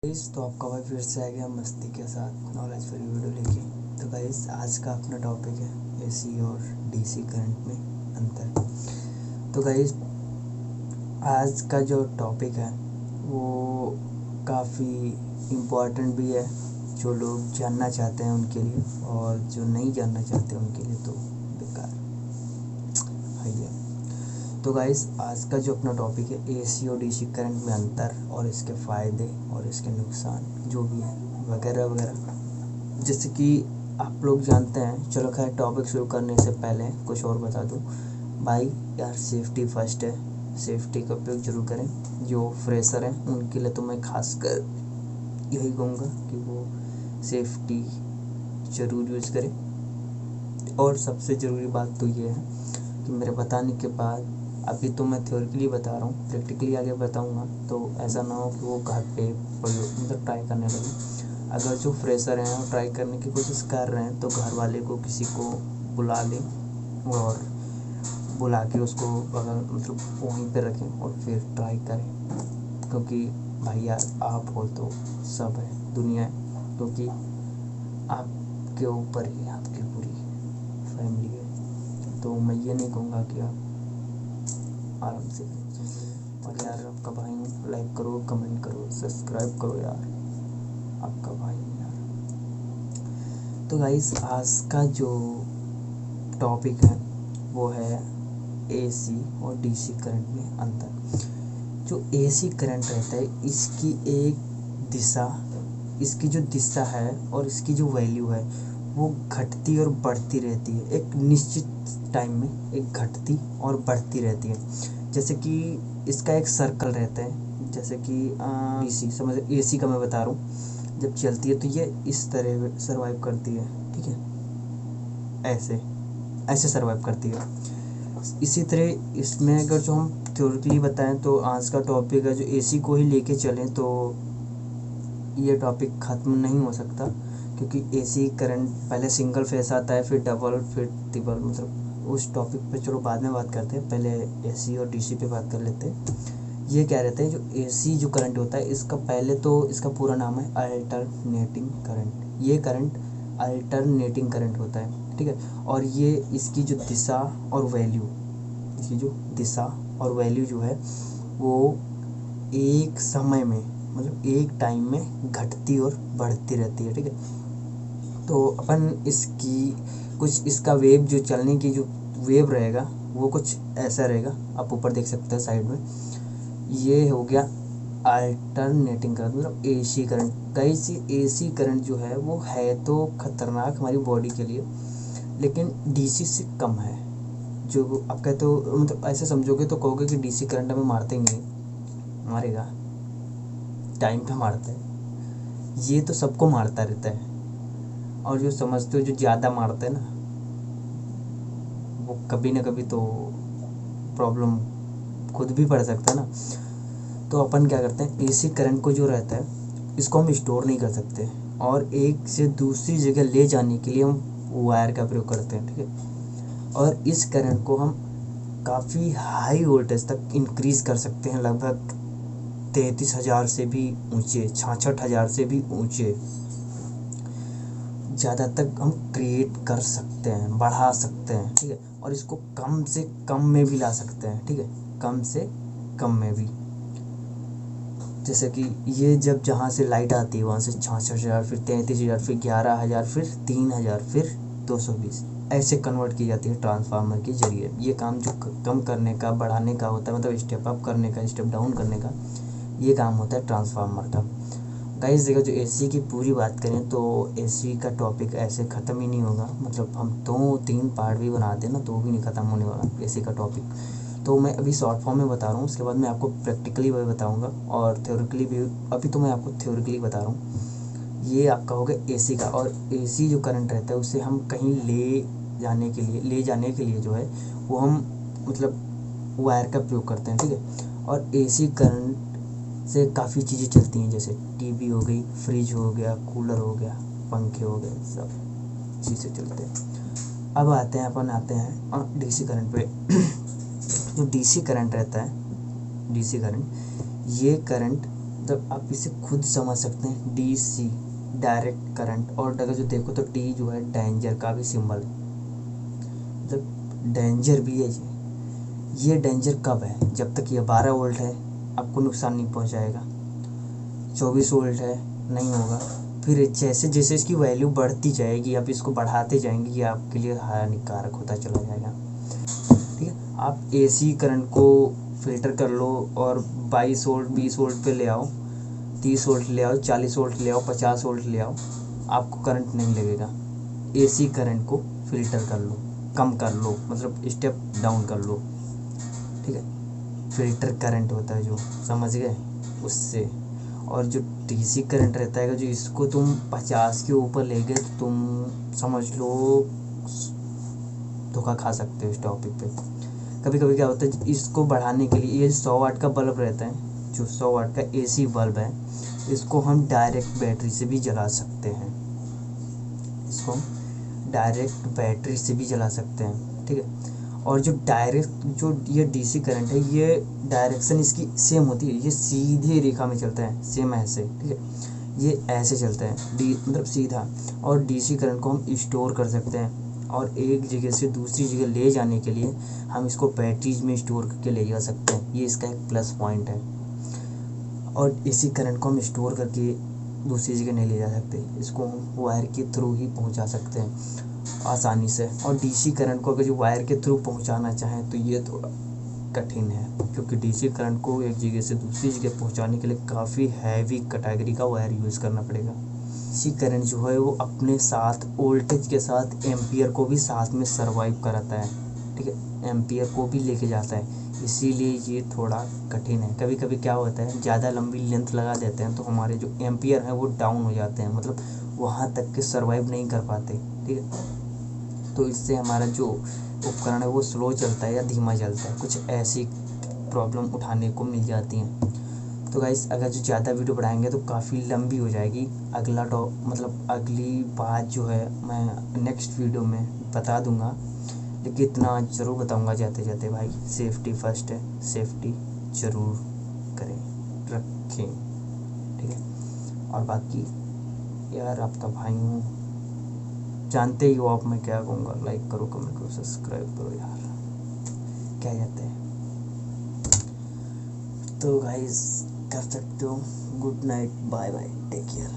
तो आपका भाई फिर से आ गया मस्ती के साथ नॉलेज फ्री वीडियो लेके। तो गाइस आज का अपना टॉपिक है एसी और डीसी करंट में अंतर। तो गाइस आज का जो टॉपिक है वो काफ़ी इम्पोर्टेंट भी है, जो लोग जानना चाहते हैं उनके लिए, और जो नहीं जानना चाहते उनके लिए तो बेकार है। तो गाइस आज का जो अपना टॉपिक है एसी और डीसी करंट में अंतर और इसके फ़ायदे और इसके नुकसान जो भी है वगैरह वगैरह, जैसे कि आप लोग जानते हैं। चलो खैर टॉपिक शुरू करने से पहले कुछ और बता दूं भाई यार, सेफ्टी फर्स्ट है, सेफ्टी का उपयोग जरूर करें। जो फ्रेशर हैं उनके लिए तो मैं खासकर यही कहूँगा कि वो सेफ्टी ज़रूर यूज़ करें। और सबसे ज़रूरी बात तो ये है कि मेरे बताने के बाद अभी तो मैं थ्योरिकली बता रहा हूँ, प्रैक्टिकली आगे बताऊँगा तो ऐसा ना हो कि वो घर पे मतलब ट्राई करने लगे। अगर जो फ्रेशर हैं और ट्राई करने की कोशिश कर रहे हैं तो घर वाले को किसी को बुला लें और बुला के उसको अगर मतलब वहीं पे रखें और फिर ट्राई करें, क्योंकि भाई यार आप हो तो सब है, दुनिया है, क्योंकि आपके ऊपर ही आपकी पूरी फैमिली है। तो मैं ये नहीं कहूँगा कि आप आराम से और यार आपका भाई हूँ, लाइक करो, कमेंट करो, सब्सक्राइब करो यार, आपका भाई यार। तो गाइस आज का जो टॉपिक है वो है एसी और डीसी करंट में अंतर। जो एसी करंट रहता है इसकी एक दिशा, इसकी जो दिशा है और इसकी जो वैल्यू है वो घटती और बढ़ती रहती है। एक निश्चित टाइम में एक घटती और बढ़ती रहती है। जैसे कि इसका एक सर्कल रहता है, जैसे कि डीसी समझ, एसी का मैं बता रहा हूँ, जब चलती है तो ये इस तरह सर्वाइव करती है, ठीक है, ऐसे ऐसे सर्वाइव करती है। इसी तरह इसमें अगर जो हम थ्योरिकली बताएं तो आज का टॉपिक है जो एसी को ही लेके चलें तो ये टॉपिक ख़त्म नहीं हो सकता, क्योंकि एसी करंट पहले सिंगल फेस आता है, फिर डबल, फिर ट्रिपल, मतलब उस टॉपिक पे चलो बाद में बात करते हैं, पहले एसी और डीसी पे बात कर लेते हैं। ये क्या रहता है, जो एसी जो करंट होता है इसका पहले तो इसका पूरा नाम है अल्टरनेटिंग करंट। ये करंट अल्टरनेटिंग करंट होता है, ठीक है। और ये इसकी जो दिशा और वैल्यू, इसकी जो दिशा और वैल्यू जो है वो एक समय में मतलब एक टाइम में घटती और बढ़ती रहती है, ठीक है। तो अपन इसकी कुछ इसका वेव जो चलने की जो वेव रहेगा वो कुछ ऐसा रहेगा, आप ऊपर देख सकते हैं साइड में। ये हो गया अल्टरनेटिंग करंट, मतलब AC current. Guys AC current जो है वो है तो खतरनाक हमारी बॉडी के लिए, लेकिन डीसी से कम है। जो आप कहते हो मतलब ऐसे समझोगे तो कहोगे कि डीसी करंट हमें मारते ही नहीं, मारेगा, टाइम पे मारता है, ये तो सबको मारता रहता है। और जो समझते हो जो ज़्यादा मारते हैं ना, वो कभी ना कभी तो प्रॉब्लम खुद भी पड़ सकता है ना। तो अपन क्या करते हैं, एसी करंट को जो रहता है इसको हम स्टोर नहीं कर सकते, और एक से दूसरी जगह ले जाने के लिए हम वायर का प्रयोग करते हैं, ठीक है। और इस करंट को हम काफ़ी हाई वोल्टेज तक इंक्रीज़ कर सकते हैं, लगभग 33,000 से भी ऊंचे, 66,000 से भी ऊंचे ज़्यादा तक हम क्रिएट कर सकते हैं, बढ़ा सकते हैं, ठीक है। और इसको कम से कम में भी ला सकते हैं, ठीक है, कम से कम में भी। जैसे कि ये जब जहाँ से लाइट आती है वहाँ से 66,000, फिर 33,000, फिर 11,000, फिर 3,000, फिर 220 ऐसे कन्वर्ट की जाती है ट्रांसफार्मर के जरिए। ये काम जो कम करने का, बढ़ाने का होता है, मतलब स्टेप अप करने का, स्टेप डाउन करने का, ये काम होता है ट्रांसफार्मर का। गाइस देखो, जो एसी की पूरी बात करें तो एसी का टॉपिक ऐसे ख़त्म ही नहीं होगा, मतलब हम 2-3 पार्ट भी बना दें ना तो भी नहीं ख़त्म होने वाला एसी का टॉपिक। तो मैं अभी शॉर्ट फॉर्म में बता रहा हूँ, उसके बाद मैं आपको प्रैक्टिकली भी बताऊँगा और थ्योरिकली भी। अभी तो मैं आपको थ्योरिकली बता रहा हूँ। ये आपका हो गया एसी का। और एसी जो करंट रहता है उससे हम कहीं ले जाने के लिए जो है वो हम मतलब वायर का प्रयोग करते हैं, ठीक है। और एसी करंट से काफ़ी चीज़ें चलती हैं, जैसे टीवी हो गई, फ्रिज हो गया, कूलर हो गया, पंखे हो गए, सब चीज़ें चलते हैं। अब आते हैं डीसी करंट पे। जो डीसी करंट रहता है, डीसी करंट, ये करंट मतलब आप इसे खुद समझ सकते हैं, DC डायरेक्ट करंट। और अगर जो देखो तो डी जो है डेंजर का भी सिंबल है, मतलब डेंजर भी है ये डेंजर कब है, जब तक ये 12 वोल्ट है आपको नुकसान नहीं पहुंचाएगा, 24 वोल्ट है नहीं होगा, फिर जैसे जैसे इसकी वैल्यू बढ़ती जाएगी, आप इसको बढ़ाते जाएंगे, ये आपके लिए हानिकारक होता चला जाएगा। ठीक है, आप AC करंट को फिल्टर कर लो और 22 वोल्ट 20 वोल्ट पे ले आओ, 30 वोल्ट ले आओ, 40 वोल्ट ले आओ, 50 वोल्ट ले आओ, आपको करंट नहीं लगेगा। AC करंट को फिल्टर कर लो, कम कर लो, मतलब स्टेप डाउन कर लो। ठीक है, फिल्टर करंट होता है जो, समझ गए, उससे। और जो DC करंट रहता है, जो इसको तुम 50 के ऊपर ले गए तो तुम समझ लो धोखा खा सकते हो इस टॉपिक पे। कभी कभी क्या होता है, इसको बढ़ाने के लिए, ये 100 वाट का बल्ब रहता है, जो 100 वाट का AC बल्ब है, इसको हम डायरेक्ट बैटरी से भी जला सकते हैं, इसको हम डायरेक्ट बैटरी से भी जला सकते हैं। ठीक है, और जो डायरेक्ट जो ये DC करंट है, ये डायरेक्शन इसकी सेम होती है, ये सीधी रेखा में चलता है, सेम ऐसे। ठीक है, ये ऐसे चलता है, मतलब सीधा। और DC करंट को हम स्टोर कर सकते हैं, और एक जगह से दूसरी जगह ले जाने के लिए हम इसको बैटरीज में स्टोर करके ले जा सकते हैं, ये इसका एक प्लस पॉइंट है। और AC करंट को हम स्टोर करके दूसरी जगह नहीं ले जा सकते, इसको हम वायर के थ्रू ही पहुंचा सकते हैं आसानी से। और DC करंट को अगर जो वायर के थ्रू पहुंचाना चाहें तो ये थोड़ा कठिन है, क्योंकि DC करंट को एक जगह से दूसरी जगह पहुंचाने के लिए काफ़ी हैवी कैटेगरी का वायर यूज़ करना पड़ेगा। DC करंट जो है वो अपने साथ वोल्टेज के साथ एम्पियर को भी साथ में सर्वाइव कराता है। ठीक है, एम्पियर को भी लेके जाता है, इसीलिए ये थोड़ा कठिन है। कभी कभी क्या होता है, ज़्यादा लंबी लेंथ लगा देते हैं तो हमारे जो एम्पियर हैं वो डाउन हो जाते हैं, मतलब वहाँ तक के सर्वाइव नहीं कर पाते। ठीक है, तो इससे हमारा जो उपकरण है वो स्लो चलता है या धीमा चलता है, कुछ ऐसी प्रॉब्लम उठाने को मिल जाती हैं। तो गाइस, अगर जो ज़्यादा वीडियो बढ़ाएंगे तो काफ़ी लंबी हो जाएगी। अगला मतलब अगली बात जो है मैं नेक्स्ट वीडियो में बता दूंगा, लेकिन इतना ज़रूर बताऊंगा जाते जाते भाई, सेफ्टी फर्स्ट है, सेफ्टी ज़रूर करें, रखें। ठीक है, और बाकी यार आपका भाई हूँ, जानते ही हो आप मैं क्या कहूँगा, लाइक करो, कमेंट करो, सब्सक्राइब करो यार, क्या कहते हैं। तो गाइस कर सकते हो, good night, bye bye, take care.